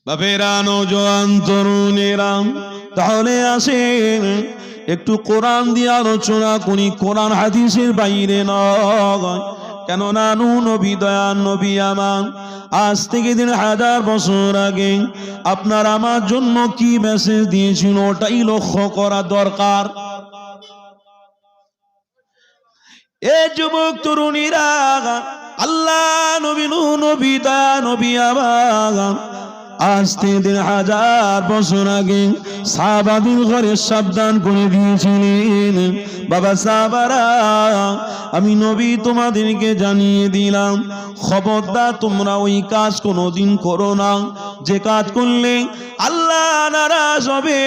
বাপেরা, নওজোয়ান তরুণেরা, তাহলে আসেন একটু কোরআন দিয়ে আলোচনা করি, কোরআন হাদিসের বাইরে নয়। কেননা নবী দয়ান নবী আমার আজ থেকে 1000 বছর আগে আপনার আমার জন্য কি মেসেজ দিয়েছিল ওটাই লক্ষ্য করা দরকার। এ যুবক তরুণীরা, আল্লাহ নবী নবী দয়ান নবী আমার আজ থেকে 1000 বছর আগে সাহাবাদের ঘরে সাবধান করে দিয়েছিলেন, বাবা সাহাবারা আমি নবী তোমাদেরকে জানিয়ে দিলাম, খবরদার তোমরা ওই কাজ কোনোদিন করো না যে কাজ করলে আল্লাহ নারাজ হবে।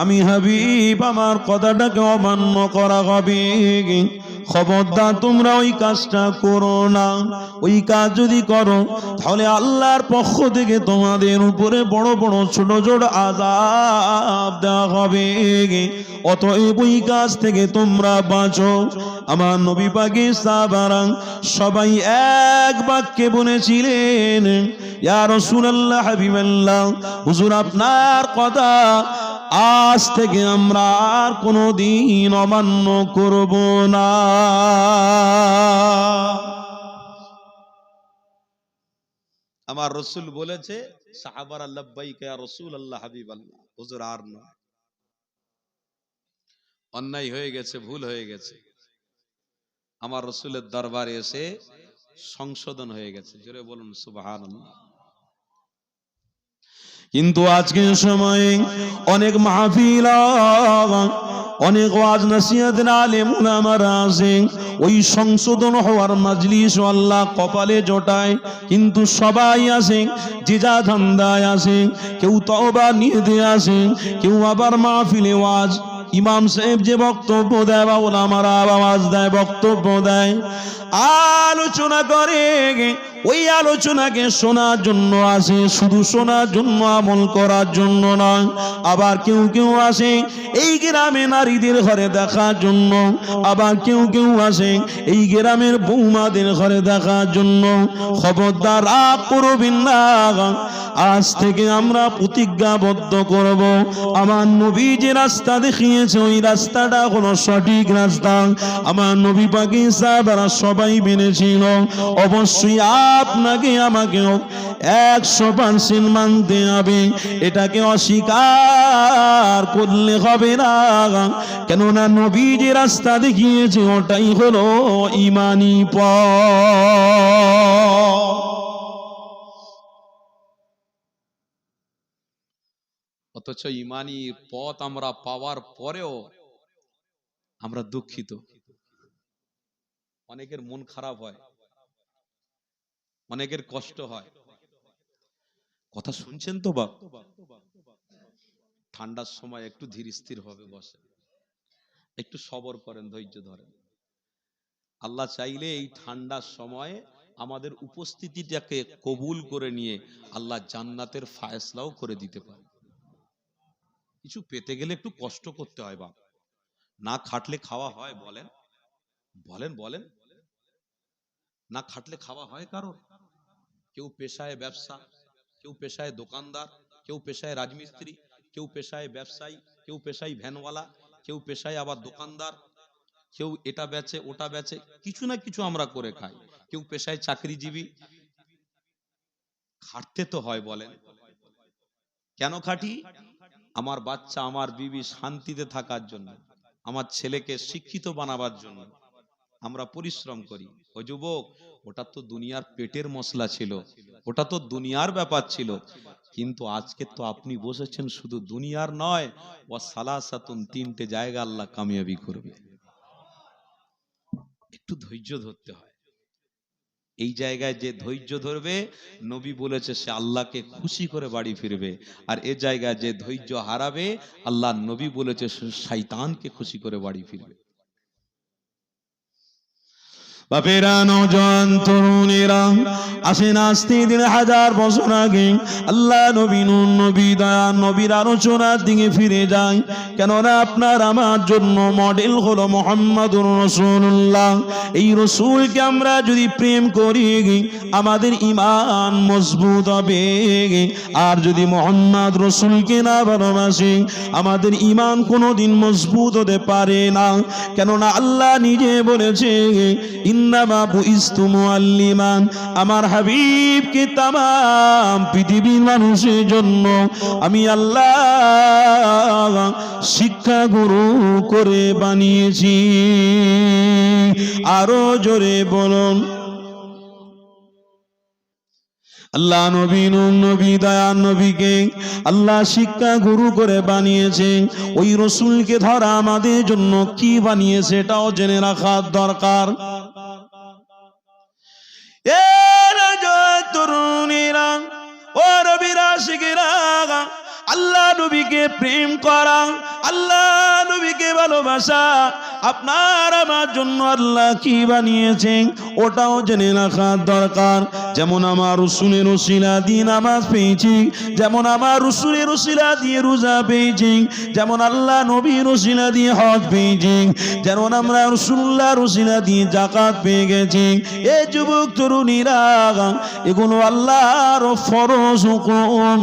আমি হাবিব আমার কথাটাকে অমান্য করা হবে। খবরদার তোমরা ওই কাজটা করো না। ওই কাজ যদি করো তাহলে আল্লাহর পক্ষ থেকে তোমাদের উপরে বড় বড় ছোট ছোট আযাব দেওয়া হবে। অতএব ওই কাজ থেকে তোমরা বাঁচো। আমার নবী পাকের সাহাবারা সবাই এক বাক্যে বলেছিলেন, ইয়া রাসূলুল্লাহ হাবিবাল্লাহ, হুজুর আপনার কথা আজ থেকে আমরা আর কোনোদিন অমান্য করব না। আমার রাসূল বলেছে, সাহাবারা লাব্বাইক ইয়া রাসূলুল্লাহ হাবিবাল্লাহ, হুজুর আর নয়, অন্যায় হয়ে গেছে, ভুল হয়ে গেছে, আমার রাসূলের দরবারে এসে সংশোধন হয়ে গেছে। জোরে বলুন সুবহানাল্লাহ। কিন্তু আজকের সময়ে অনেক মাহফিল, অনেক ওয়াজ নসিহতের আলেম উলামারা আছে, ওই সংশোধন হওয়ার মাজলিস আল্লাহ কপালে জোটায়, কিন্তু সবাই আছে যে যা ধান্দায় আছে। কেউ তওবা নিতে আসে, কেউ আবার মাহফিলে ওয়াজ ইমাম সাহেব যে বক্তব্য দেয় বা ওলামারা আওয়াজ দেয়, বক্তব্য দেয়, আলোচনা করে, ওই আলোচনাকে শোনার জন্য আসে, শুধু শোনার জন্য, আমল করার জন্য নয়। আবার কেউ কেউ আসে এই গ্রামে নারীদের ঘরে দেখার জন্য, আবার কেউ কেউ আসে এই গ্রামের বৌমাদের ঘরে দেখার জন্য। খবরদার রাগ করবেন না। আজ থেকে আমরা প্রতিজ্ঞাবদ্ধ করব, আমার নবী যে রাস্তা দেখিয়েছে ওই রাস্তাটা হলো সঠিক রাস্তা। আমার নবী পাকের সাহাবারা সবাই মেনেছিল, অবশ্যই আপনাকে আমাকেও 100% মানতে হবে। এটাকে অস্বীকার করলে হবে না, কেননা নবী যে রাস্তা দেখিয়েছে ওটাই হলো ঈমানি পথ। অথচ ঈমানি পথ আমরা পাওয়ার পরেও আমরা দুঃখিত। অনেকের মন খারাপ হয়, অনেকের কষ্ট হয়। কথা শুনছেন তো বাপ? ঠান্ডার সময় একটু ধীর স্থির হবে, বসে একটু সবর করেন, ধৈর্য ধরেন। আল্লাহ চাইলে এই ঠান্ডার সময়ে আমাদের উপস্থিতিটাকে কবুল করে নিয়ে আল্লাহ জান্নাতের ফায়সলাও করে দিতে পারে। কিছু পেতে গেলে একটু কষ্ট করতে হয় বাপ, না খাটলে খাওয়া হয়? বলেন বলেন বলেন, না খাটলে খাওয়া হয় কারো? কেউ পেশায় ব্যবসা, কেউ পেশায় দোকানদার, কেউ পেশায় রাজমিস্ত্রি, কেউ পেশায় ব্যবসায়ী, কেউ পেশায় ভ্যানওয়ালা, কেউ পেশায় আবার দোকানদার, কেউ এটা বেচে ওটা বেচে, কিছু না কিছু আমরা করে খাই। কেউ পেশায় চাকরিজীবী। খাটতে তো হয়, বলেন কেন খাটি? আমার বাচ্চা, আমার বিবি শান্তিতে থাকার জন্য, আমার ছেলেকে শিক্ষিত বানাবার জন্য আমরা পরিশ্রম করি। ও যুবক, ওটা তো দুনিয়ার পেটের মশলা ছিল, ওটা তো দুনিয়ার ব্যাপার ছিল। কিন্তু আজকে তো আপনি বসেছেন, শুধু দুনিয়ার নয়, ও সালাসাতুন, 3টে জায়গা আল্লাহ কামিয়াবি করবে। একটু ধৈর্য ধরতে হয়। এই জায়গায় যে ধৈর্য ধরবে, নবী বলেছে সে আল্লাহকে খুশি করে বাড়ি ফিরবে। আর এ জায়গায় যে ধৈর্য হারাবে, আল্লাহ নবী বলেছে সে শয়তানকে খুশি করে বাড়ি ফিরবে। বাপেরা, নওজোয়ান তরুণেরা, আসেন আস্তে ১,৫০০ বছর আগে আল্লাহ নবী, নূর নবী, দয়ার নবীর আলোচনার দিকে ফিরে যায়। কেননা আপনার আমার জন্য মডেল হলো মুহাম্মাদুর রাসূলুল্লাহ। এই রসুলকে আমরা যদি প্রেম করি আমাদের ঈমান মজবুত হবে, আর যদি মুহাম্মদ রসুলকে না ভালোবাসি আমাদের ঈমান কোনোদিন মজবুত হতে পারে না। কেননা আল্লাহ নিজে বলেছে, ইন্নামা বুইস্তু মুআল্লিমান, আমার হাবিবকে তামাম পৃথিবীর মানুষের জন্য আমি আল্লাহ শিক্ষা গুরু করে বানিয়েছি। আরো জোরে বলুন, আল্লাহ নবী, নূর নবী, দয়ার নবীকে আল্লাহ শিক্ষা গুরু করে বানিয়েছে। ওই রসুলকে ধরা আমাদের জন্য কি বানিয়েছে এটাও জেনে রাখা দরকার। তরুণীরা, ও নবীর আশিকেরা, আল্লাহ নবীকে প্রেম করা, আল্লাহ নবীকে ভালোবাসা আপনার আমার জন্য আল্লাহ কি বানিয়েছেন ওটাও জেনে রাখা দরকার। যেমন আমার রসুলের ওসিলা দিয়ে নামাজ পেয়েছি, যেমন আমার রসুলের ওসিলা দিয়ে রোজা পেয়েছি, যেমন আল্লাহ নবীর ওসিলা দিয়ে হজ পেয়েছি, যেমন আমরা রাসূলুল্লাহর ওসিলা দিয়ে যাকাত পেয়ে গেছি। এই যুবক তরুণীরা, এগুলো আল্লাহর ফরজ হুকুম,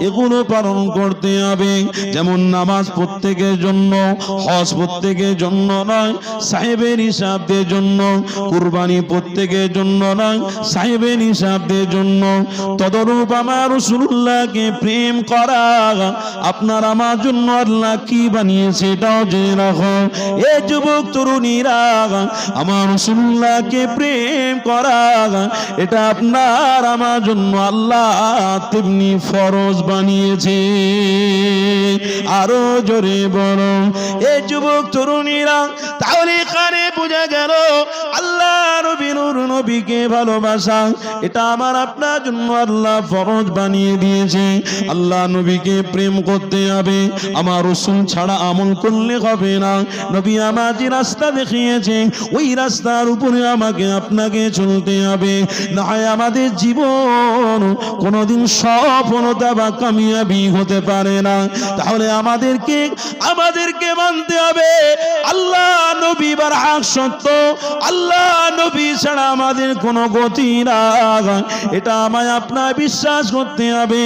এগুলো পালন করতে হবে। যেমন নামাজ প্রত্যেকের জন্য, হজ প্রত্যেকের জন্য নয়, সাহেবের হিসাবদের জন্য, কুরবানি প্রত্যেকের জন্য নয়, সাহেবের হিসাবদের জন্য। তদরূপ আমার রাসূলুল্লাহকে প্রেম করা আপনার আমার জন্য আল্লাহ কি বানিয়েছে এটাও জেনে রাখো। এই যুবক তরুণীরা, আমার রাসূলুল্লাহকে প্রেম করা এটা আপনার আমার জন্য আল্লাহ তেমনি ফরজ বানিয়েছে। আরো জোরে বলো, এই যুবক তরুণীরা, তাহলে এখানে বোঝা গেল আল্লাহ নবী, নূর নবীকে ভালোবাসা এটা আমার আপনার জন্য আল্লাহ ফরজ বানিয়ে দিয়েছে। আল্লাহ নবীকে প্রেম করতে হবে, আমার রাসূল ছাড়া আমল করলে হবে না। নবী আমার যে রাস্তা দেখিয়েছে ওই রাস্তার উপরে আমাকে আপনাকে চলতে হবে, না হয় আমাদের জীবন কোনোদিন সফলতা বা কামিয়াবি হতে পারে না। তাহলে আমাদেরকে মানতে হবে আল্লাহ নবী বার হক সত্য, আল্লাহ নবী ছাড়া আমাদের কোনো গতি না। এটা আমায় আপনার বিশ্বাস করতে হবে,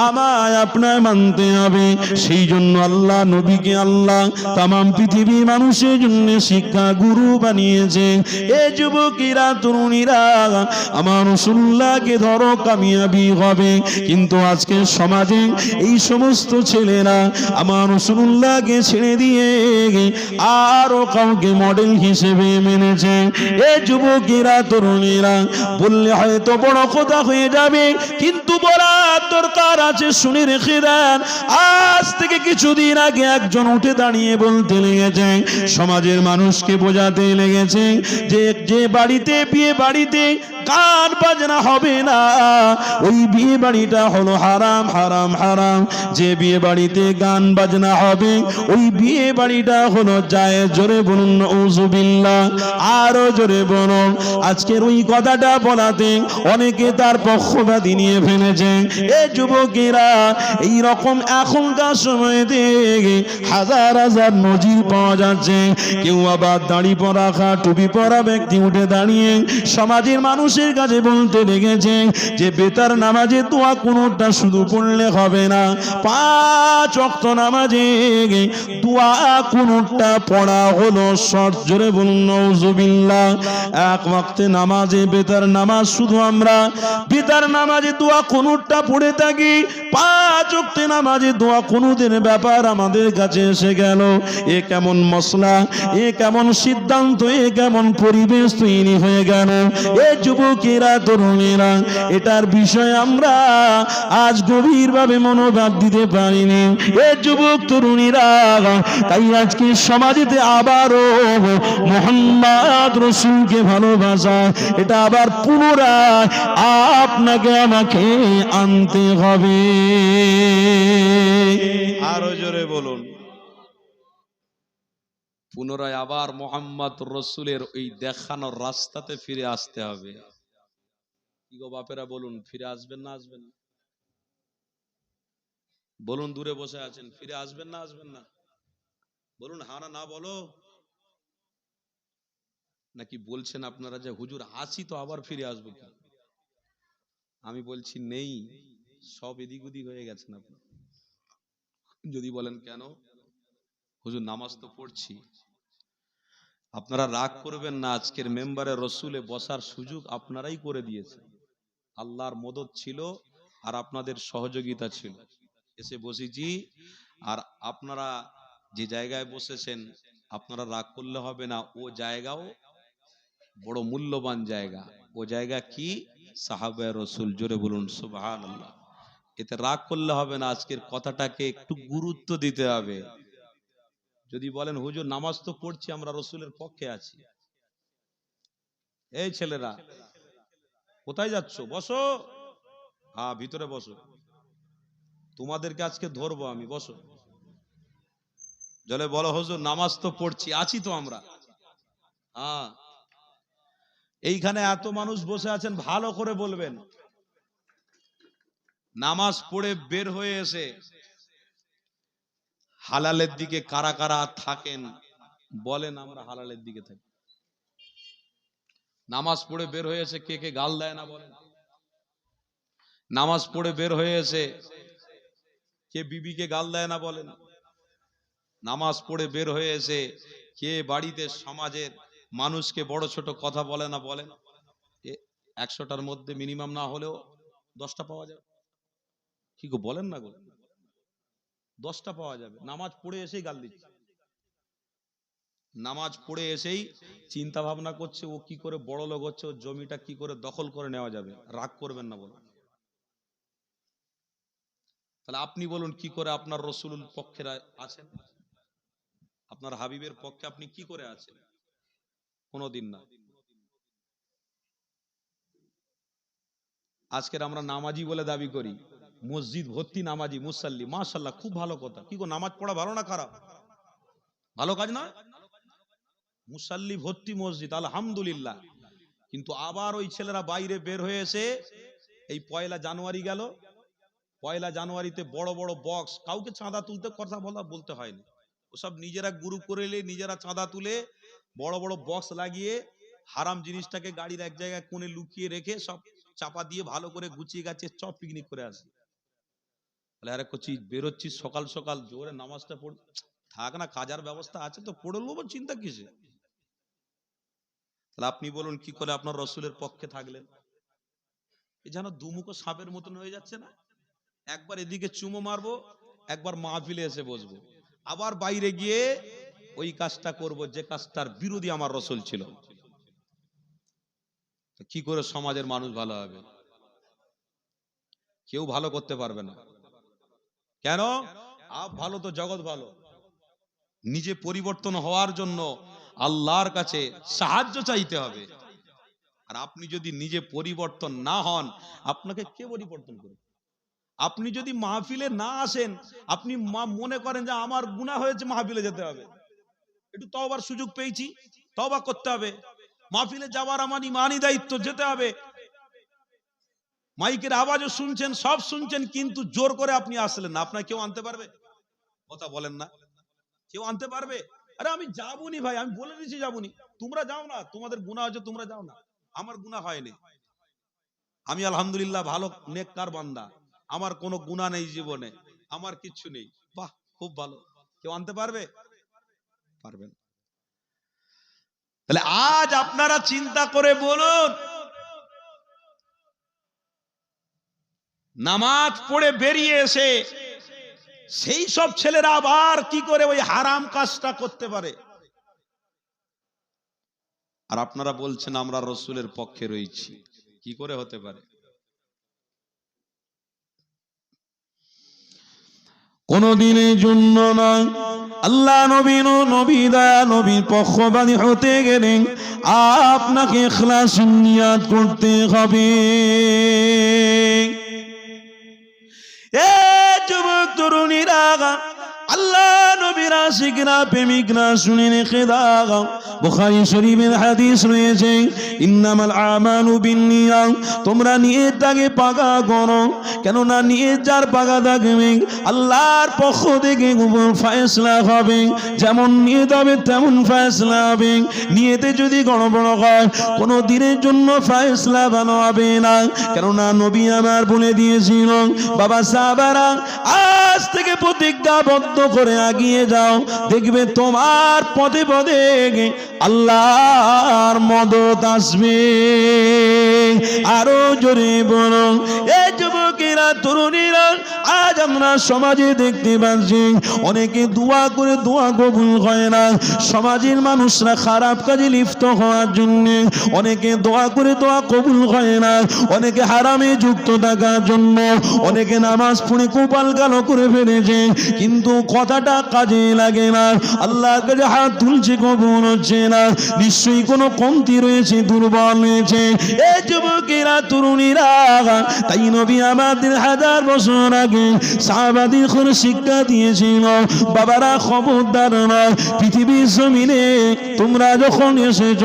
আমায় আপনার মানতে হবে। সেই জন্য আল্লাহ নবীকে আল্লাহ তামাম পৃথিবীর মানুষের জন্য শিক্ষা গুরু বানিয়েছে। এ যুবকেরা, তরুণীরা, আমার রাসূলুল্লাহকে ধরো, কামিয়াবি হবে। কিন্তু আজকে সমাজে এই সমস্ত ছেলেরা আমার রাসূলুল্লাহকে ছেড়ে দিয়ে আরো কাউকে মডেল হিসেবে মেনেছে। এ যুবকেরা, তরুণীরা, বললে হয়তো বড় কথা হয়ে যাবে, কিন্তু বলার দরকার আছে, শুনে রেখে দেন। আজ থেকে কিছুদিন আগে একজন উঠে দাঁড়িয়ে বলতে লেগেছে, সমাজের মানুষকে বোঝাতে লেগেছে যে বাড়িতে, বিয়ে বাড়িতে গান বাজনা হবে না, ওই বিয়ে বাড়িটা হলো হারাম, হারাম, হারাম। যে বিয়ে বাড়িতে গান বাজনা হবে ওই বিয়ে বাড়িটা হলো জায়েজ। জোরে বলুন নাউযুবিল্লাহ। আরো জোরে বলুন। আজকের ওই কথাটা বলাতে অনেকে তার পক্ষপাতী নিয়ে ফেলেছে। এই যুবকেরা, এই রকম এখনকার সময়তে হাজার হাজার নজির পাওয়া যাচ্ছে। কেউ আবার দাড়ি পরা, টুপি পরা ব্যক্তি উঠে দাঁড়িয়ে সমাজের মানুষের কাছে বলতে লেগেছে যে বেতার নামাজে দোয়া কোনটা শুধু পড়লে হবে না, 5 ওয়াক্ত নামাজে দোয়া কোনটা পড়া হলো শর্ত। জোরে বলুন নাউযুবিল্লাহ। এক ওয়াক্তে নামাজে, বেতার নামাজ শুধু আমরা বেতার নামাজে দোয়া কোনটা পড়ে থাকি, 5 ওয়াক্তে নামাজে দোয়া কোনদের ব্যাপার আমাদের কাছে এসে গেল। এ কেমন মসলা, এ কেমন সিদ্ধান্ত, এ কেমন পরিবেশ তৈরি হয়ে গেল। এ যুবকেরা, তরুণীরা, এটার বিষয়ে আমরা আজ গভীরভাবে মনোভাব দিতে পারিনি। এ যুবক তরুণীরা, তাই আজকে সমাজেতে আবারও মুহাম্মদ রাসূলকে ভালোবাসা এটা আবার পুনরায় আপনাকে আমাকে আনতে হবে। আরো জোরে বলুন। পুনরায় আবার মোহাম্মদ রসুলের ওই দেখানোর রাস্তাতে ফিরে আসতে হবে। কি গো বাপেরা, বলুন ফিরে আসবেন না আসবেন না? বলুন, দূরে বসে আছেন, ফিরে আসবেন না আসবেন না? বলুন হা না বলো। নাকি বলছেন আপনারা যে হুজুর আসি তো আবার ফিরে আসবো কি? আমি বলছি নেই, সব এদিক ওদিক হয়ে গেছেন আপনি। যদি বলেন কেন, হুজুর নামাজ তো পড়ছি। আপনারা রাগ করবেন না, আজকের মেম্বারে রসুলে বসার সুযোগ আপনারাই করে দিয়েছেন। আল্লাহর মদদ ছিল আর আপনাদের সহযোগিতা ছিল, এসে বসেছি। আর আপনারা যে জায়গায় বসেছেন, আপনারা রাগ করলে হবে না, ও জায়গাও বড় মূল্যবান জায়গা। ও জায়গা কি? সাহাবায়ে রসুল। জোরে বলুন সুবহানাল্লাহ। এতে রাগ করলে হবে না, আজকের কথাটাকে একটু গুরুত্ব দিতে হবে। যদি বলেন হুজুর নামাজ তো পড়ছি, আমরা রসুলের পক্ষে আছি, এই ছেলেরা কোথায় যাচ্ছ? বসো। হ্যাঁ ভিতরে বসো, তোমাদেরকে আজকে ধরবো আমি, বসো। জলে বলো হুজুর নামাজ তো পড়ছি, আছি তো আমরা। হ্যাঁ, এইখানে এত মানুষ বসে আছেন, ভালো করে বলবেন, নামাজ পড়ে বের হয়ে এসে হালালের দিকে কারা কারা থাকেন বলেন? আমরা হালালের দিকে থাকি। নামাজ পড়ে বের হয়ে এসে কে কে গাল দেয় না বলেন? নামাজ পড়ে বের হয়ে এসে কে বিবিকে গাল দেয় না বলেন? নামাজ পড়ে বের হয়ে এসে কে বাড়িতে সমাজের মানুষকে বড় ছোট কথা বলে না বলেন? 100টার মধ্যে মিনিমাম না হলেও 10টা পাওয়া যাবে। কি গো বলেন না গো? 10টা পাওয়া যাবে। নামাজ পড়ে এসেই গাল দিচ্ছে, নামাজ পড়ে এসেই চিন্তা ভাবনা করছে ও কি করে বড় লোক হচ্ছে, ও জমিটা কি করে দখল করে নেওয়া যাবে। রাগ করবেন না বলুন। তাহলে আপনি বলুন কি করে আপনার রসুল পক্ষে আছেন? আপনার হাবিবের পক্ষে আপনি কি করে আছেন? কোনোদিন না। আজকের আমরা নামাজি বলে দাবি করি, মসজিদ ভর্তি নামাজি মুসাল্লি, মাশাআল্লাহ, খুব ভালো কথা। কি গো নামাজ পড়া ভালো না খারাপ? ভালো কাজ না? মুসাল্লি ভর্তি মসজিদ, আলহামদুলিল্লাহ। কিন্তু আবার ওই ছেলেরা বাইরে বের হয়ে এসে, এই 1 জানুয়ারি গেল, 1 জানুয়ারিতে বড় বড় বক্স, কাউকে চাঁদা তুলতে কথা বলতে হয়নি, ওসব নিজেরা গ্রুপ করে নিজেরা চাঁদা তুলে বড় বড় বক্স লাগিয়ে হারাম জিনিসটাকে গাড়ির এক জায়গায় কোণে লুকিয়ে রেখে সব চাপা দিয়ে ভালো করে গুছিয়ে গেছে, সব পিকনিক করে আসে। তাহলে আরে করছি বেরোচ্ছি সকাল সকাল, জোরে নামাজটা পড়, থাক না, কাজার ব্যবস্থা আছে তো পড়ে নেবো, চিন্তা কিসে? তাহলে আপনি বলুন কি করে আপনার রসুলের পক্ষে থাকলেন? এই যেন দুমুখো সাপের মতন হয়ে যাচ্ছে না? একবার এদিকে চুমো মারবো, একবার মাহফিলে এসে বসবো, আবার বাইরে গিয়ে ওই কাজটা করব যে কাজটার বিরোধী আমার রসুল ছিল। কি করে সমাজের মানুষ ভালো হবে? কেউ ভালো করতে পারবে না। কেন? আপ ভালো তো জগৎ ভালো। নিজে পরিবর্তন হওয়ার জন্য আল্লাহর কাছে সাহায্য চাইতে হবে। আর আপনি যদি নিজে পরিবর্তন না হন, আপনাকে কে পরিবর্তন করবে? আপনি যদি মাহফিলে না আসেন, আপনি মনে করেন যে আমার গুনাহ হয়েছে, মাহফিলে যেতে হবে, একটু তওবার সুযোগ পেয়েছি, তওবা করতে হবে, মাহফিলে যাওয়ার আমার ইমানি দায়িত্ব, যেতে হবে। মাইকের আওয়াজও শুনছেন, সব শুনছেন, কিন্তু জোর করে আপনি আসলেন না, আপনাকে কেউ আনতে পারবে? কথা বলেন না, কেউ আনতে পারবে? আরে আমি যাবনি ভাই, আমি বলে দিয়েছি যাবনি, তোমরা যাও না, তোমাদের গুনাহ হয়েছে তোমরা যাও না। আমার গুনাহ হয়নি, আমি আলহামদুলিল্লাহ ভালো নেককার বান্দা, আমার কোনো গুনাহ নেই জীবনে, আমার কিচ্ছু নেই। বাহ, খুব ভালো। কেউ আনতে পারবে? পারবেন। তাহলে আজ আপনারা চিন্তা করে বলুন, নামাজ পড়ে বেরিয়ে এসে সেই সব ছেলেরা আবার কি করে ওই হারাম কাজটা করতে পারে? আর আপনারা বলছেন আমরা রসুলের পক্ষে রয়েছি, কি করে হতে পারে? কোনদিনের জন্য নয়। আল্লাহ নবী দয়া নবীর পক্ষপাতী হতে গেলে আপনাকে ইখলাস নিয়াত করতে হবে। এ যুবক তরুণীরা, আল্লাহ নবীর আশিকরা প্রেমিকরা শুনে রেখে দাও, বুখারী শরীফের হাদিস রয়েছে, ইন্নামাল আমালু বিন্নিয়াত, তোমরা নিয়তটাকে পাকা করো, কেননা নিয়ত যার পাকা থাকবে আল্লাহর পক্ষ থেকে ফয়সালা হবে, যেমন নিয়ত হবে তেমন ফয়সালা হবে। নিয়তে যদি গড়বড় হয় কোনো দিনের জন্য ফয়সালা ভালো হবে না, কেননা নবী আমার বলে দিয়েছিল, বাবা সাহাবারা আজ থেকে প্রতিজ্ঞাবদ্ধ করে এগিয়ে যাও, দেখবে তোমার পদে পদে আল্লাহর মদত আসবে। আরো জোরে বলো, এই যুবকেরা তরুণীরা, আজ আমরা সমাজে দেখতে পাচ্ছি অনেকে দোয়া করে দোয়া কবুল হয় না, সমাজের মানুষরা খারাপ কাজে লিপ্ত হওয়ার জন্য অনেকে দোয়া করে দোয়া কবুল হয় না, অনেকে হারামে যুক্ত থাকার জন্য অনেকে নামাজ পড়ে কপাল কালো করে ফেলেছে, কিন্তু কথাটা কাজে লাগে না, আল্লাহর কাছে হাত তুলছে কবুল হচ্ছে না, নিশ্চয়ই কোনো কমতি রয়েছে, দুর্বল রয়েছে। এই যুবকেরা তরুণীরা, তাই নবী আমাদের হাজার বছর আগে সাহাবাদের করে শিক্ষা দিয়েছিল, বাবারা খবরদার নয়, পৃথিবীর জমিনে তোমরা যখন এসেছ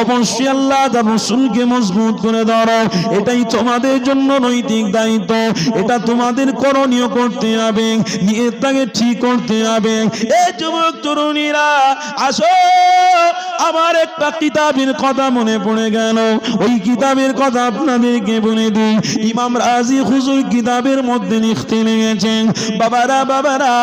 অবশ্যই আল্লাহ তার রাসূলকে মজবুত করে ধরো, এটাই তোমাদের জন্য নৈতিক দায়িত্ব, এটা তোমাদের করণীয় করতে হবে, নিয়তটাকে ঠিক করতে হবে। এই যুবক তরুণীরা আসো, আমার একটা কিতাবের কথা মনে পড়ে গেল, ওই কিতাবের কথা আপনাদেরকে বলে দিই। ইমাম রাজি হুজুর কিতাবের মধ্যে লিখতে লেগেছেন, বাবারা বাবারা,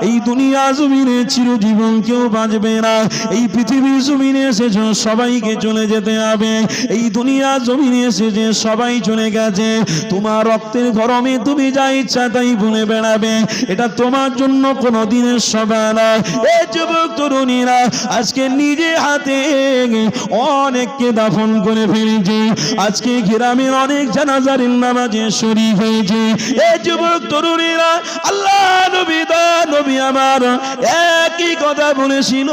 এই দুনিয়া জমিনে চিরজীবন কেউ বাঁচবে না, এই পৃথিবীর জমিনে এসেছে সবাইকে চলে যেতে হবে, এই দুনিয়া জমিনে এসেছে সবাই চলে গেছে, তোমার রক্তের গরমে তুমি যা ইচ্ছা তাই বলে বেড়াবে, এটা তোমার জন্য কোনো দিনের সভা না। এই যুবক তরুণীরা আজকে নিজে হাতে অনেককে দাফন করে ফেলেছে, আজকে গ্রামের অনেক জানাজার নামাজে শরীক হয়েছে। এই যুবক তরুণীরা, আল্লাহ নবী দা নবী আমার একই কথা বলেছিল,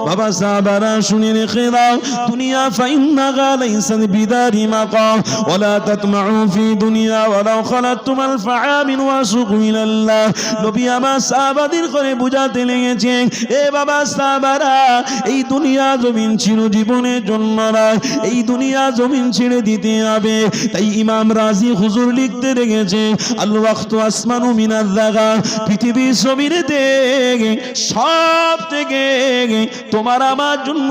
বাবা সাহাবারা শুনে রেখে দাও, দুনিয়া ফাইন্নাহা লাইসাত বিদারি মাকাম ওয়ালা তাতমাউ ফি দুনিয়া ওয়ালাউ খালাতুমাল ফাআমিন ওয়াসুকু ইলাল্লাহ। নবী আমার সাহাবাদের করে বুঝাতে লেগেছে, এ বাবা সাহাবারা, এই দুনিয়া জমিন চিরজীবনের জন্য না, এই দুনিয়া জমিন ছেড়ে দিতে হবে। তাই ইমাম রাজি হুজুর লিখতে লেগেছে, আল ওয়াক্তু আসমানু মিনাজ যাগা, পৃথিবীর জমিনেতে সব থেকে তোমার আমার জন্য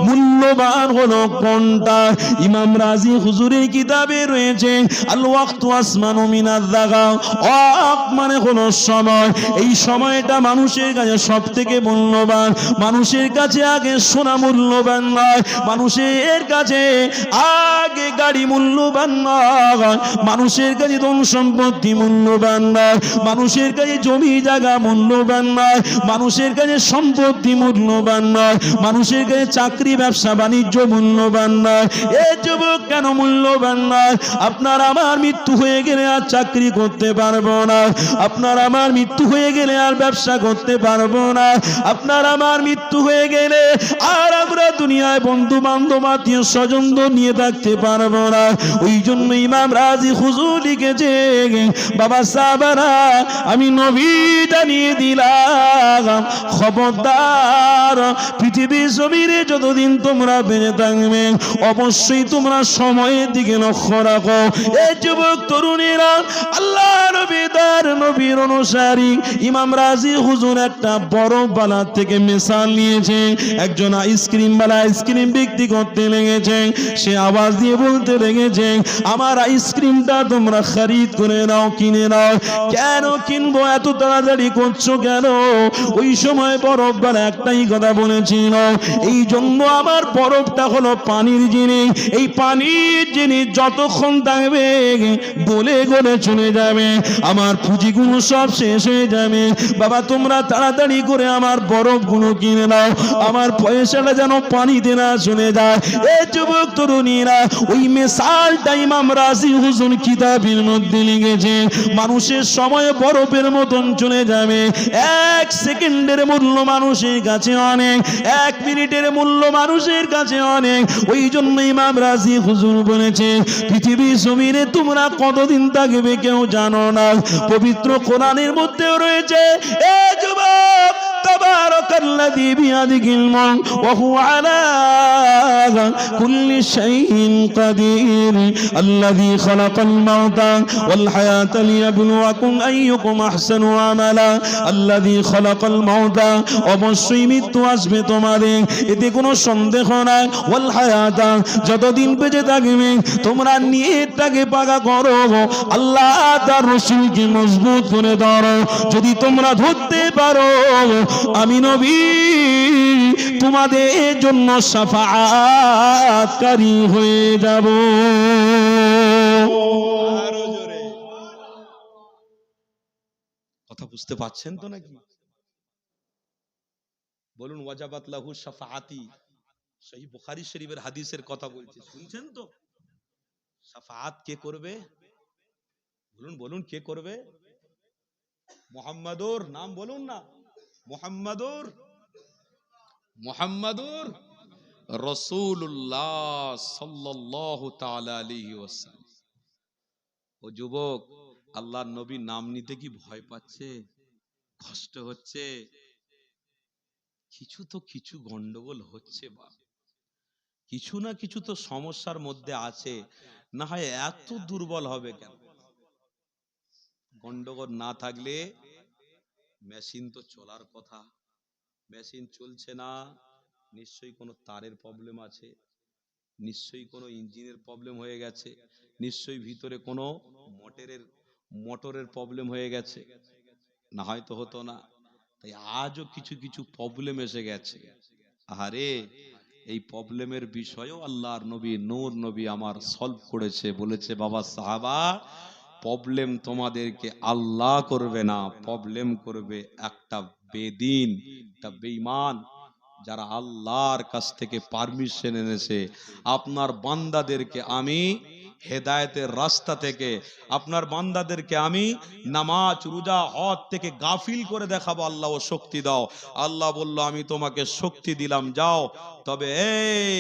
মূল্যবান হলো কোনটা? ইমাম রাজি হুজুরের কিতাবে রয়েছে, আল ওয়াক্তু আসমানু মিনাজ যাগা, ওয়াক্ত মানে হলো সময়, এই সময়টা মানুষের কাছে সব থেকে মূল্যবান, মানুষের কাছে আগে সোনা মূল্যবান নয়, মানুষের কাছে আগে গাড়ি মূল্যবান নয়, মানুষের কাছে ধন সম্পত্তি মূল্যবান নয়, মানুষের কাছে জমি জায়গা মূল্যবান নয়, মানুষের কাছে সম্পত্তি মূল্যবান নয়, মানুষের কাছে চাকরি ব্যবসা বাণিজ্য মূল্যবান নয়। এ যুবক কেন মূল্যবান নয়? আপনার আমার মৃত্যু হয়ে গেলে আর চাকরি করতে পারবো না, আপনার আমার মৃত্যু হয়ে গেলে আর ব্যবসা করতে পারবো না, আপনার আমার মৃত্যু হয়ে গেলে আর আমরা দুনিয়ায় বন্ধু বান্ধব আত্মীয় স্বজন নিয়ে থাকতে পারবো না। ওই জন্য ইমাম রাজি হুজুর লিখেছে, বাবা সাহাবারা, আমি নবী জানিয়ে দিলাম, খবরদার পৃথিবীর জমিনে যতদিন তোমরা বেঁচে থাকবে অবশ্যই তোমরা সময়ের দিকে লক্ষ্য রাখো। এই যুবক তরুণীরা, আল্লাহ নবী তার নবীর অনুসারী ইমাম রাজি হুজুর একটা বড় বালা থেকে মিসাল নিয়েছে। একজন আইসক্রিম বালা আইসক্রিম বিক্রি করতে লেগেছে, সে আওয়াজ দিয়ে বলতে লেগেছে, আমার আইসক্রিমটা তোমরা খরিদ করে নাও, কিনে নাও। কেন কিনবো, এত তাড়াতাড়ি করছো কেন? ওই সময় বরফ বালা একটাই কথা বলেছিল, এই জন্য আমার বরফটা হলো পানির জিনিস, এই পানির জিনিস যতক্ষণ থাকবে গলে গলে চলে যাবে, আমার পুঁজিগুলো সব শেষ হয়ে যাবে। বাবা তোমরা তাড়াতাড়ি করে আমার বরফগুলো কিনে নাও, আমার পয়সাটা যেন পানিতে না চলে যায়। এই যুবক তরুণীরা, ওই মিসালটা ইমাম রাজি হুজুর কিতাবের মধ্যে লিখেছে, মানুষের সময় বরফের মতন চলে যাবে, এক সেকেন্ডের মূল্য মানুষের কাছে অনেক, এক মিনিটের মূল্য মানুষের কাছে অনেক। ওই জন্য ইমাম রাজি হুজুর বলেছে, পৃথিবীর জমিনে তোমরা কতদিন থাকবে কেউ জানো না। পবিত্র কোরআনের মধ্যেও রয়েছে, এ যুবক তাবারাকাল্লাযী বিয়াদিহিল মুলক ওয়া হুয়া আলা কুল্লি শাইইন কাদির আল্লাযী খালাকাল মাউতা ওয়াল হায়াতা লিয়াবলুয়াকুম আইয়ুকুম আহসানু আমালা আল্লাযী খালাকাল মাউতা অবশ্যই মৃত্যু আসবে তোমাদের এতে কোনো সন্দেহ নাই ওয়াল হায়াতা যতদিন বেঁচে থাকবে তোমরা নিয়তটাকে পাকা করো আল্লাহ তার রাসূলকে মজবুত করে ধরো যদি তোমরা ধরতে পারো আমি নবী তোমাদের জন্য শাফাআতকারী হয়ে যাব। আরো জোরে কথা বুঝতে পারছেন তো নাকি? বলুন ওয়াজাবাত লাহু শাফাআতি সহিহ বুখারী শরীফের হাদিসের কথা বলছি, শুনছেন তো? শাফাআত কে করবে? বলুন বলুন কে করবে? মুহাম্মাদুর নাম বলুন না, মুহাম্মাদুর রাসূলুল্লাহ সাল্লাল্লাহু তাআলা আলাইহি ওয়াসাল্লাম। ও যুবক, আল্লাহর নবী নাম নিতে কি ভয় পাচ্ছে, কষ্ট হচ্ছে? কিছু গন্ডগোল হচ্ছে বা কিছু না কিছু তো সমস্যার মধ্যে আছে, না হয় এত দুর্বল হবে কেন? গন্ডগোল না থাকলে মেশিন তো চলার কথা, মেশিন চলছে না, নিশ্চয়ই কোনো তারের প্রবলেম আছে, নিশ্চয়ই কোনো ইঞ্জিনের প্রবলেম হয়ে গেছে, নিশ্চয়ই ভিতরে কোনো মোটরের প্রবলেম হয়ে গেছে, না হয়তো হতো না। তাই আজও কিছু প্রবলেম এসে গেছে। আরে এই প্রবলেমের বিষয়েও আল্লাহর নবী নূর নবী আমার সলভ করেছে, বলেছে বাবা সাহাবা প্রবলেম তোমাদেরকে আল্লাহ করবে না, প্রবলেম করবে একটা বেদিন, একটা বেঈমান যারা আল্লাহর কাছ থেকে পারমিশন এনেছে। আপনার বান্দাদেরকে আমি হেদায়েতের রাস্তা থেকে, আপনার বান্দাদেরকে আমি নামাজ রোজা হজ থেকে গাফিল করে দেখাবো। আল্লাহ ও শক্তি দাও। আল্লাহ বলল আমি তোমাকে শক্তি দিলাম, যাও। তবে এই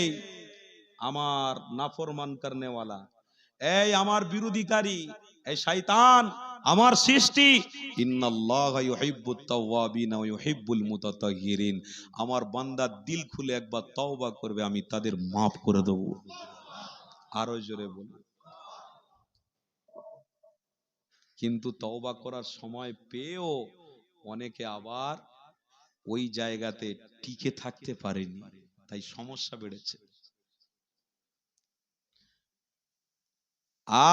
আমার নাফরমান করনেওয়ালা, এই আমার বিরোধীকারী, এই শয়তান আমার সৃষ্টি, ইন্নাল্লাহা ইউহিব্বুত তাওয়াবিনা ওয়া ইউহিব্বুল মুতাতাহহিরিন, আমার বান্দা দিল খুলে একবার তওবা করবে আমি তাদের maaf করে দেব। আরো জোরে বলুন। কিন্তু তওবা করার সময় পেয়েও অনেকে আবার ওই জায়গাতে টিকে থাকতে পারেনি, তাই সমস্যা বেড়েছে।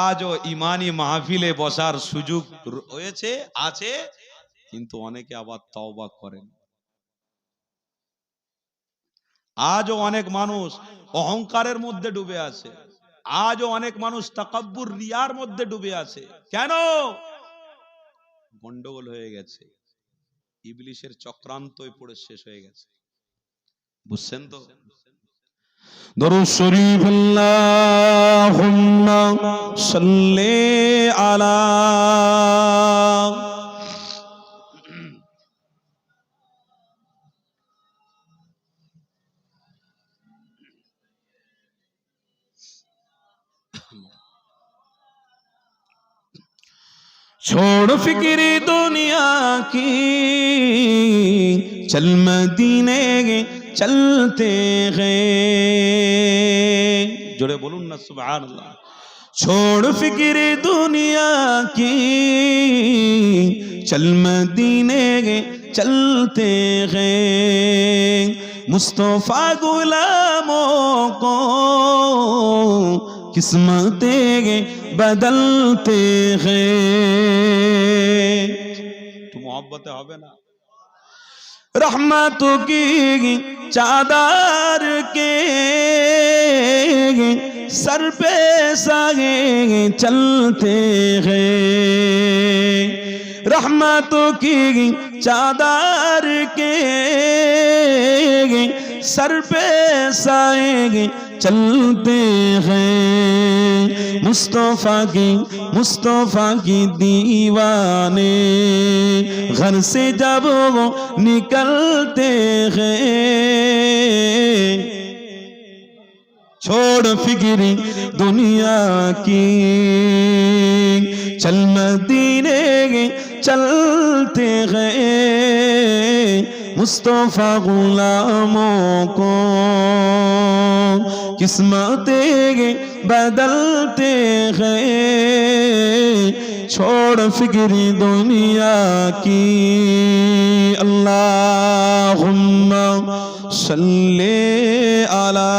আজও ইমানি মাহফিলে বসার সুযোগ রয়েছে, আছে, কিন্তু অনেকে আবার তওবা করেন। আজও অনেক মানুষ অহংকারের মধ্যে ডুবে আছে, আজও অনেক মানুষ তাকাব্বুর রিয়ার মধ্যে ডুবে আছে। কেন? গন্ডগোল হয়ে গেছে, ইবলিশের চক্রান্তই পড়ে শেষ হয়ে গেছে। বুঝছেন তো? দরুদ শরীফ আল্লাহুম্মা সাল্লি আলা छोड़ फिक्र दुनिया की चल मदीने चलते हैं, जोड़े बोलूं ना सुभान अल्लाह। छोड़ फिक्र दुनिया की चल मदीने चलते हैं, मुस्तफा गुलामों को किस्मतें बदलते हैं। तो मोहब्बत হবে না? रहमतों की चादर के सर पे सागे चलते हैं, रहमतों की चादर के सर पे सागे चलते हैं, मुस्तफा की दीवाने घर से जब वो निकलते हैं, छोड़ फिक्री दुनिया की चल मदीने चलते हैं, मुस्तफा गुलामों को किस्मतें बदलते हैं छोड़ फिक्री दुनिया की अल्लाहुम्मा सल्ले अला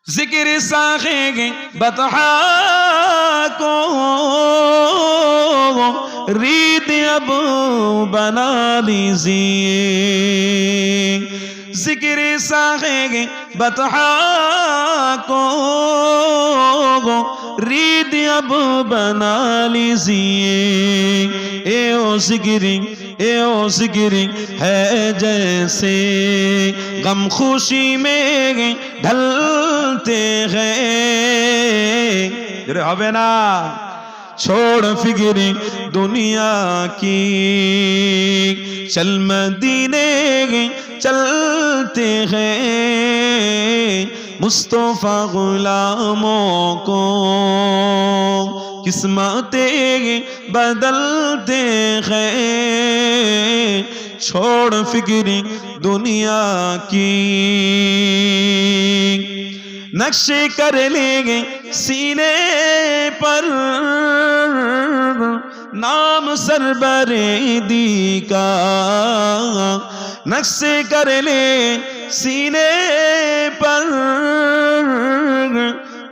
जिक्र साखे बतहा को रीत अब बना लीजिए जिक्र साखे बतहा को रीत अब बना लीजिए ए ओ जिक्र है जैसे गम खुशी में ढलते हैं হবে না छोड़ फिक्री दुनिया की चल मदीने चलते हैं मुस्तफा गुलामों को किस्मतें बदलते हैं छोड़ फिक्री दुनिया की नक्शे कर लेंगे सीने पर नाम सरबरेदी का नक्शे कर ले सीने पर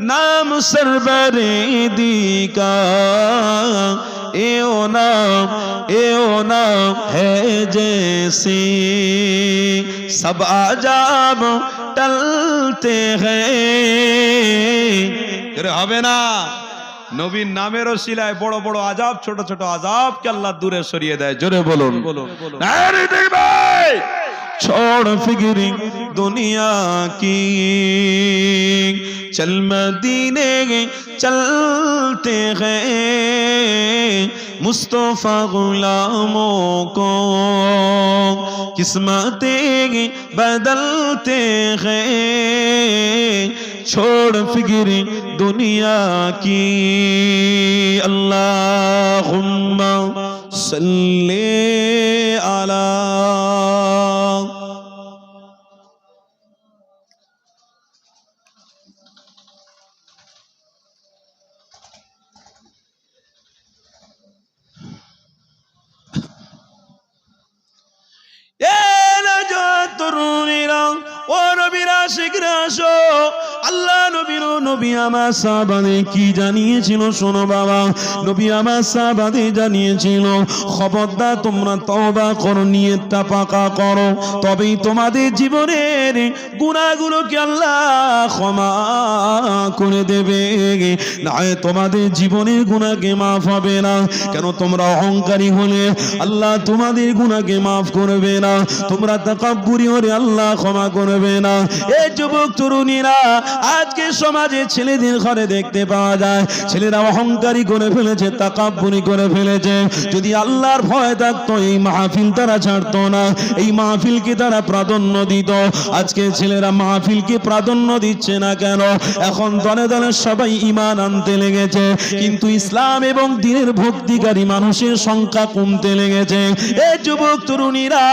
नाम सरबरेदी का ए ओ नाम है जैसे सब आजाब टलते हैं হবে না নবীর নামের ওসিলায় বড় বড় আযাব ছোট ছোট আযাবকে আল্লাহ দূরে সরিয়ে দেয় জোরে বলুন নারে ভাই छोड़ फिक्री दुनिया की चल मदीने चलते हैं मुस्तफा गुलामों को किस्मतें बदलते हैं छोड़ फिक्री दुनिया की अल्लाहुम्मा सल्ले अला আল্লাহ নবী আমার সাহাবাদের কি জানিয়েছিল শোনো বাবা নবী আমার সাহাবাদের জানিয়েছিল খবরদার তোমরা তওবা করো নিয়তটা পাকা করো তবেই তোমাদের জীবনের গুনাহগুলোকে আল্লাহ ক্ষমা করে দেবে না তোমাদের জীবনের গুনাহকে মাফ হবে না কেন তোমরা অহংকারী হলে আল্লাহ তোমাদের গুনাহকে মাফ করবে না তোমরা তাকাব্বুরি হলে আল্লাহ ক্ষমা করবে না এই যুবক তরুণীরা আজকে সমাজে ছেলেদের ঘরে দেখতে পাওয়া যায় ছেলেরা অহংকারী করে ফেলেছে তাকাব্বুরি করে ফেলেছে যদি আল্লাহর ভয় থাকতো এই মাহফিল তারা ছাড়তো না এই মাহফিলকে তারা প্রাধান্য দিত আজকে ছেলেরা মাহফিলকে প্রাধান্য দিচ্ছে না কেন এখন দলে দলে সবাই ঈমান আনতে লেগেছে কিন্তু ইসলাম এবং দ্বীনের ভক্তিকারী মানুষের সংখ্যা কমতে লেগেছে এই যুবক তরুণীরা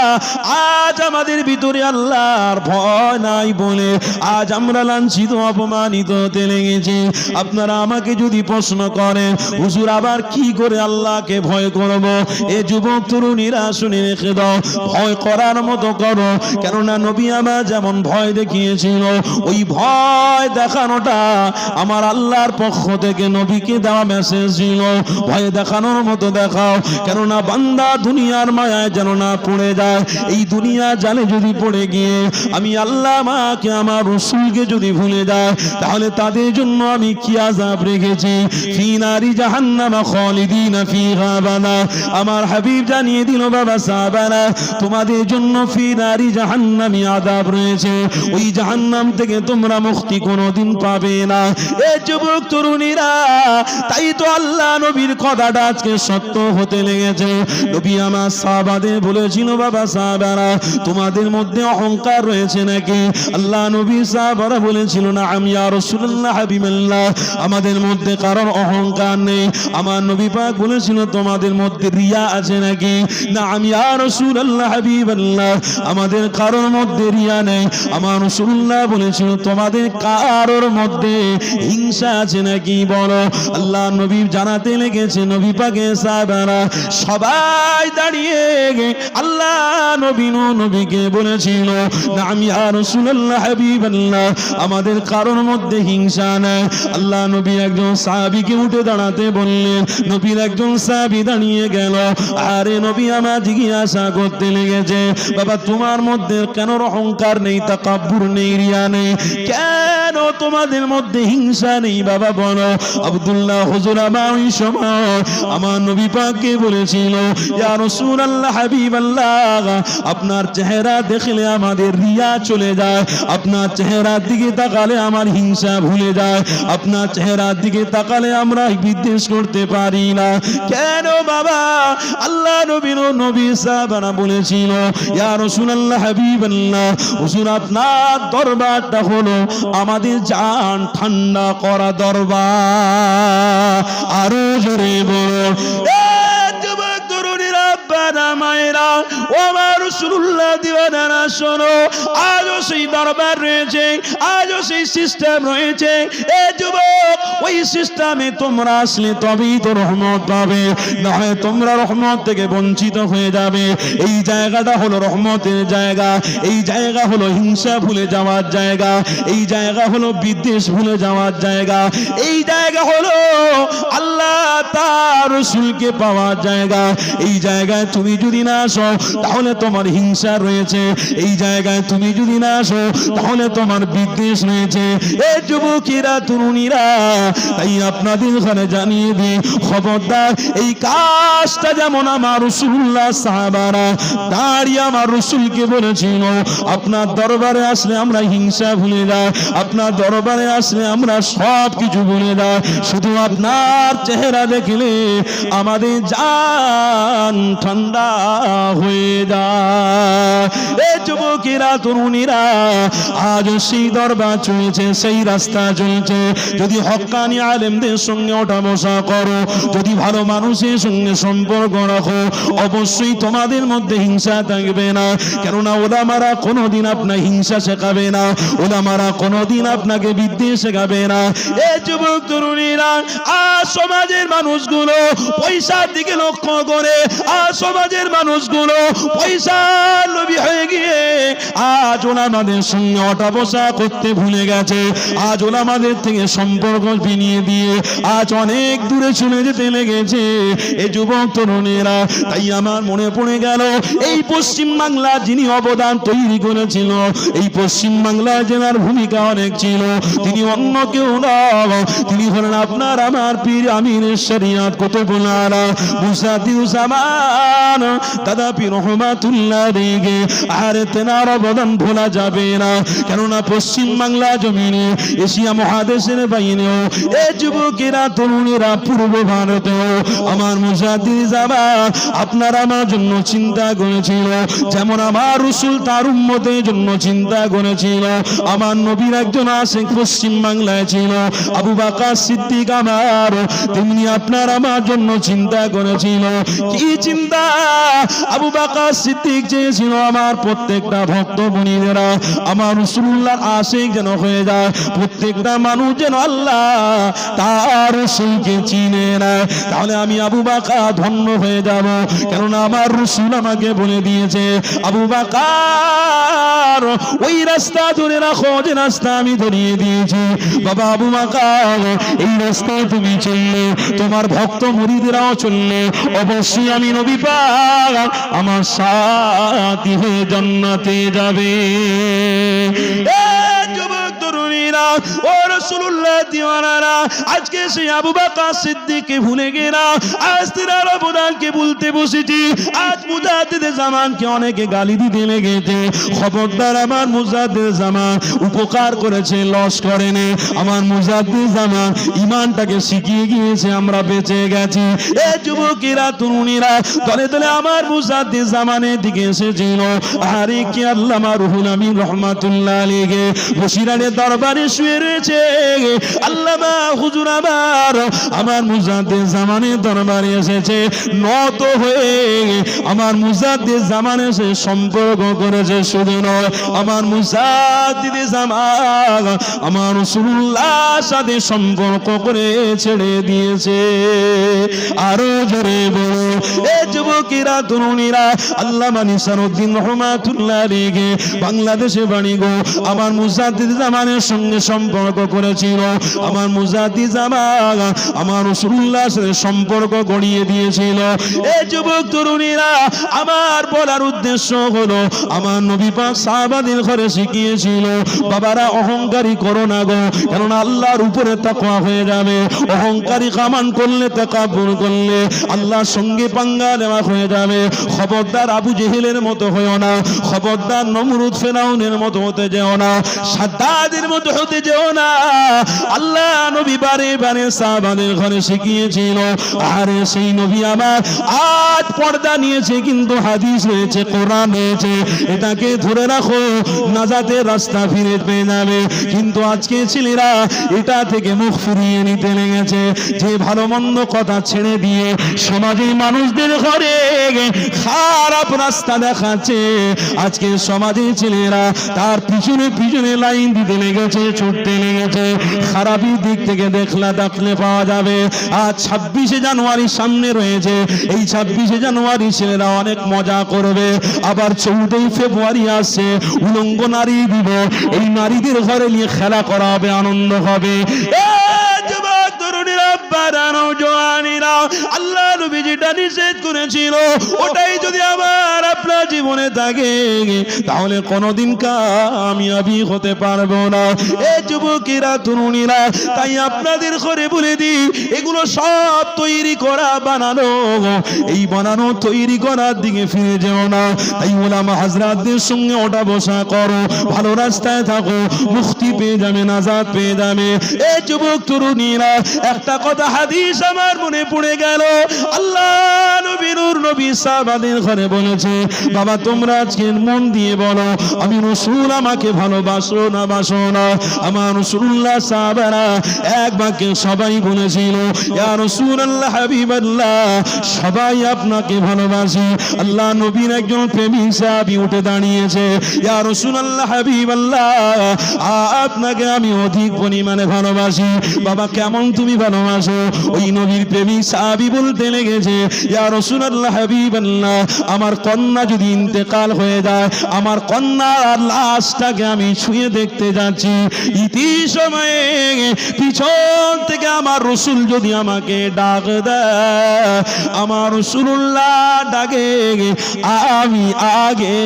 আজ আমাদের ভিতরে আল্লাহর ভয় নাই বলে আজ আমরা লাঞ্ছিত অপমানিত হতে লেগেছি আপনারা আমাকে যদি প্রশ্ন করেন হুজুর আবার কি করে আল্লাহকে ভয় করব এ যুবক তরুণীরা শুনে রেখে দাও ভয় করার মতো করো কেননা নবী আমার যেমন ভয় দেখিয়েছিল ওই ভয় দেখানোটা আমার আল্লাহর পক্ষ থেকে নবীকে দেওয়া মেসেজ ছিল ভয় দেখানোর মতো দেখাও কেননা বান্দা দুনিয়ার মায়ায় যেন না পড়ে যায় এই দুনিয়া জালে যদি পড়ে গিয়ে আমি আল্লাহ মাকে আমার রাসূলকে যদি ভুলে চলে যায়, তাহলে তাদের জন্য আমি কি আযাব রেখেছি? ফি নারি জাহান্নাম খালিদিনা ফিহা আবাদা। আমার হাবিব জানিয়ে দিল বাবা সাহাবারা, তোমাদের জন্য ফি নারি জাহান্নামি আযাব রয়েছে, ওই জাহান্নাম থেকে তোমরা মুক্তি কোনোদিন পাবে না। এ যুবক তরুণীরা, তাই তো আল্লাহ নবীর কথাটা আজকে সত্য হতে লেগেছে। নবী আমার সাহাবাদের বলেছিল, বাবা সাহাবারা, তোমাদের মধ্যে অহংকার রয়েছে নাকি? আল্লাহ নবী সাহাবারা বলেছিল, না আমি ইয়া রাসূলুল্লাহ হাবিবাল্লাহ, আমাদের মধ্যে কারণ অহংকার নেই। আমার নবী পাক বলেছিল, তোমাদের মধ্যে রিয়া আছে নাকি? না আমি ইয়া রাসূলুল্লাহ হাবিবাল্লাহ, আমাদের কারোর মধ্যে রিয়া নেই। আমার রাসূলুল্লাহ বলেছিল, তোমাদের কারোর মধ্যে হিংসা আছে নাকি বলো। আল্লাহ নবী জানাতে লেগেছে, নবী পাকে সাহাবারা সবাই দাঁড়িয়ে আল্লাহ নবীকে বলেছিল, না আমি ইয়া রাসূলুল্লাহ হাবিবাল্লাহ, আমাদের কারোর মধ্যে হিংসা নেই। আল্লাহ নবী একজন সাহাবীকে উঠে দাঁড়াতে বললেন, নবীর একজন সাহাবী দাঁড়িয়ে গেল। আরে নবী আমার জিজ্ঞাসা করতে লেগেছে, বাবা তোমার মধ্যে কেন অহংকার নেই, তাকাব্বুর নেই, রিয়া নেই, কেন তোমাদের মধ্যে হিংসা নেই বাবা বলো। আব্দুল্লাহ হুজুর আমার ওই সময় আমার নবী পাককে বলেছিল, ইয়া রাসূলুল্লাহ হাবিবাল্লাহ, আপনার চেহারা দেখলে আমাদের রিয়া চলে যায়, আপনার চেহারার দিকে তাকালে আমার হিংসা ভুলে যায়, আপনার চেহারার দিকে তাকালে আমরা বিদ্বেষ করতে পারি না। কেন বাবা? আল্লাহ নবী সাহাবারা বলেছিল, ইয়া রাসূলুল্লাহ হাবিবাল্লাহ, হুজুর আপনার দরবারটা হলো আমাদের জান ঠান্ডা করা দরবার। আরো জোরে বলো, যুবক তরুণীরা, বাবা মায়েরা, ও আমার রাসূলুল্লাহ দিওয়ানারা শোনো, আজও সেই দরবার রয়েছে, আজও সেই সিস্টেম রয়েছে। এ যুবক, ওই সিস্টেমে তোমরা আসলে তবেই তো রহমত পাবে, না হয় তোমরা রহমত থেকে বঞ্চিত হয়ে যাবে। এই জায়গাটা হলো রহমতের জায়গা, এই জায়গা হলো হিংসা ভুলে যাওয়ার জায়গা, এই জায়গা হলো বিদ্বেষ ভুলে যাওয়ার জায়গা, এই জায়গা হলো আল্লাহ তার রাসূলকে পাওয়ার জায়গা। এই জায়গায় তুমি যদি না আসো তাহলে তোমার হিংসা রয়েছে, এই জায়গায় তুমি যদি না আসো তাহলে তোমার বিদ্বেষ রয়েছে। এই যুবকেরা তরুণীরা, তাই আপনাদের ঘরে জানিয়ে দিই, খবরদার এই কাজটা যেমন আমার রাসূলুল্লাহ সাহাবারা দাঁড়িয়ে আমার রাসূলকে বলেছিল, আপনার দরবারে আসলে আমরা হিংসা ভুলে যাই, আপনার দরবারে আসলে আমরা সব কিছু ভুলে যাই, শুধু আপনার চেহারা দেখলে আমাদের জান ঠান্ডা হয়ে যায়। এই যুবকেরা তরুণীরা, আজ সেই দরবার চলছে, সেই রাস্তা চলছে। যদি হক্কানি আলেমদের সঙ্গে ওঠা বসা করো, যদি ভালো মানুষের সঙ্গে সম্পর্ক রাখো, অবশ্যই তোমাদের মধ্যে হিংসা থাকবে না। কেননা ওলামারা কোনোদিন আপনার হিংসা শেখাবে না, ওলামারা কোনোদিন আপনাকে বিদ্বেষ শেখাবে না। এই যুবক তরুণীরা, আজ সমাজের মানুষগুলো পয়সার দিকে লক্ষ্য করে, আজ সমাজের মানুষগুলো পয়সার লোভী হয়ে গিয়ে আজ ওলামাদের সঙ্গে ওঠা বসা করতে ভুলে গেছে, আজ ওলামাদের থেকে সম্পর্ক বিনিয়ে দিয়ে আজ অনেক দূরে চলে যেতে লেগেছে। এই যুবক তরুণেরা, তাই আমার মনে পড়ে গেল, এই পশ্চিম বাংলা যিনি অবদান তৈরি করেছিল, এই পশ্চিম বাংলা জেলার ভূমিকা অনেক ছিল, তিনি অন্য কেউ নয়, তিনি হলেন আপনার আমার পীর আমিরের শরিয়ত কুতুবুল আলা মুসাদ্দিদুজ্জামান দাদা পীর রহমাতুল্লাহ আলাইহি। আর তেনার অবদান ভোলা যাবে না, কেননা পশ্চিম বাংলা জমিনে, এশিয়া মহাদেশের বাইরেও এই যুবকেরা তরুণেরা পূর্ব ভারতেও আমার মুজাদ্দিদুজ্জামান আপনার আমার জন্য চিন্তা করেছিল, যেমন আমার রাসূল তার উম্মতের জন্য চিন্তা করেছিল। আমার নবীর একজন আশিক পশ্চিম বাংলায় ছিল, আবু বকর সিদ্দিক আমার, তেমনি আপনার আমার জন্য চিন্তা করেছিল। কি চিন্তা? আবু বকর সিদ্দিক চেয়েছিল আমার প্রত্যেকটা ভক্ত মুনিরা আমার রাসূলুল্লাহর আশিক যেন হয়ে যায়, প্রত্যেকটা মানুষ যেন আল্লাহ তার রাসূলকে চিনে নেয়, তাহলে আমি আবু বকর ধন্য হয়ে যাব। কেননা আমার রাসূল আমাকে বলে দিয়েছে, আবু বকর ওই রাস্তা ধরে রাখো যে রাস্তা আমি ধরিয়ে দিয়েছি। বাবা আবু বকর, এই রাস্তায় তুমি চললে, তোমার ভক্ত মুরিদরাও চললে, অবশ্যই আমি নবী পাক আমার সাথী হয়ে জান্নাতে যাবে। যুবক তরুণীরা, দিওয়ানা, ও রাসূলুল্লাহ দিওয়ানারা, আজকে সেই আবু বকর সিদ্দিককে ভুলে গেলা, আজ তিনার অবদানকে ভুলতে বসেছি। আজ মুজাদ্দিদ জামানকে অনেকে গালি দিতে লেগেছে। খবরদার, আমার মুজাদ্দিদ জামান উপকার করেছে, লস করেনি। আমার মুজাদ্দিদ জামান ঈমানটাকে শিখিয়ে গিয়েছে, আমরা বেঁচে গেছি। এ যুবকেরা, তরুণীরা দলে দলে আমার মুজাদ্দিদ জামানের দিকে এসেছিল। আরে কি আল্লামা রুহুল আমিন রহমাতুল্লাহ আলাইহি বসিরানের দরবারে শুয়ে রয়েছে। আল্লামা হুজুর আমার মুজাদ্দিদ জামানের দরবারে এসেছে, নত হয়ে আমার মুজাদ্দিদ জামানের সে সম্পর্ক করেছে। শুধু নয়, আমার মুজাদ্দিদ জামান আমার রাসূলুল্লাহর সাথে সম্পর্ক করে ছেড়ে দিয়েছে। আরো জোরে বলো, এ যুবকেরা, তরুণীরা, আল্লামা নিসারউদ্দিন রহমাতুল্লাহ আলাইহি বাংলাদেশে বাড়ি গো। আমার মুজাদ্দিদ জামানের সঙ্গে সম্পর্ক করেছিল। আমার মুজাদ্দিদ জামান আমার রাসূলুল্লাহর সাথে সম্পর্ক গড়িয়ে দিয়েছিল। এ যুবক তরুণীরা, আমার বলার উদ্দেশ্য হলো, আমার নবী পাক সাহাবাদের ঘরে শিখিয়েছিল, বাবারা অহংকারী করো না গো, কারণ আল্লাহর উপরে তাকওয়া হয়ে যাবে। অহংকারী কামান করলে, তাকাব্বুর করলে আল্লাহর সঙ্গে পাঙ্গা নেওয়া হয়ে যাবে। খবরদার, আবু জেহেলের মতো হয়েও না। খবরদার, নমরুদ ফেরাউনের মতো হতে যেও না। সাদ্দাদের মতো হতে যেও না। আল্লাহ নবী বারে বারে সাহাবাদের ঘরে শিখিয়েছিল। আরে সেই নবী আমার আজ পর্দা নিয়েছে, কিন্তু হাদিস রয়েছে, কোরআন রয়েছে, এটাকে ধরে রাখো, নাজাতের রাস্তা ফিরে পেয়ে যাবে। কিন্তু আজকে ছেলেরা এটা থেকে মুখ ফিরিয়ে নিতে লেগেছে, যে ভালো মন্দ কথা ছেড়ে দিয়ে সমাজে মানুষদের ঘরে খারাপ রাস্তা দেখাচ্ছে। আজকে সমাজে ছেলেরা তার পিছনে পিছনে লাইন দিতে লেগেছে, ছুটতে লেগেছে। খারাপি দিক থেকে দেখলে পাওয়া যাবে। আজ 26শে জানুয়ারি সামনে রয়েছে। এই 26শে জানুয়ারি ছেলেরা অনেক মজা করবে। আবার 14ই ফেব্রুয়ারি আসছে, উলঙ্গ নারী দিবস। এই নারীদের ঘরে নিয়ে খেলা করা হবে, আনন্দ হবে। আল্লাহ নবী যেটা নিষেধ করেছিল, ওটাই যদি আমার আপনার জীবনে থাকে, তাহলে কোনোদিন কামিয়াবি হতে পারবো না। এই যুবকেরা, তরুণীরা, তাই আপনাদের ঘরে বলে দিই, এগুলো সব তৈরি করা, বানানো। এই বানানো তৈরি করার দিকে ফিরে যেও না। তাই ওলামা হাজরাতদের সঙ্গে ওটা বসা করো, ভালো রাস্তায় থাকো, মুক্তি পেয়ে যাবে, নাজাত পেয়ে যাবে। এই যুবক তরুণীরা, একটা কথা হাদিস আমার মনে পড়ে গেল। আল্লাহ নবী, নূর নবী সাহাবাদের ঘরে বলেছে, বাবা তোমরা আজকে মন দিয়ে বলো, আমি রাসূল আমাকে ভালোবাসো না বাসো না? আমার রাসূলুল্লাহ সাহাবারা এক বাক্যে সবাই বলেছিল, ইয়া রাসূলুল্লাহ হাবিবাল্লাহ, সবাই আপনাকে ভালোবাসি। আল্লাহ নবীর একজন প্রেমিক সাহাবী উঠে দাঁড়িয়েছে, ইয়া রাসূলুল্লাহ হাবিবাল্লাহ, আপনাকে আমি অধিক পরিমাণে ভালোবাসি। বাবা কেমন তুমি ভালোবাসো? ওই নবীর প্রেমিক সাহাবী বলতে লেগেছে, ইয়া রাসূলুল্লাহ হাবিবাল্লাহ, আমার কন্যা যদি ইন্তেকাল হয়ে যায়, আমার কন্যার লাশটাকে আমি ছুঁয়ে দেখতে যাচ্ছি। ইতি সময়ে পিছন থেকে আমার রাসূল যদি আমাকে ডাক দেয়, আমার রাসূলুল্লাহ ডাকে আমি আগে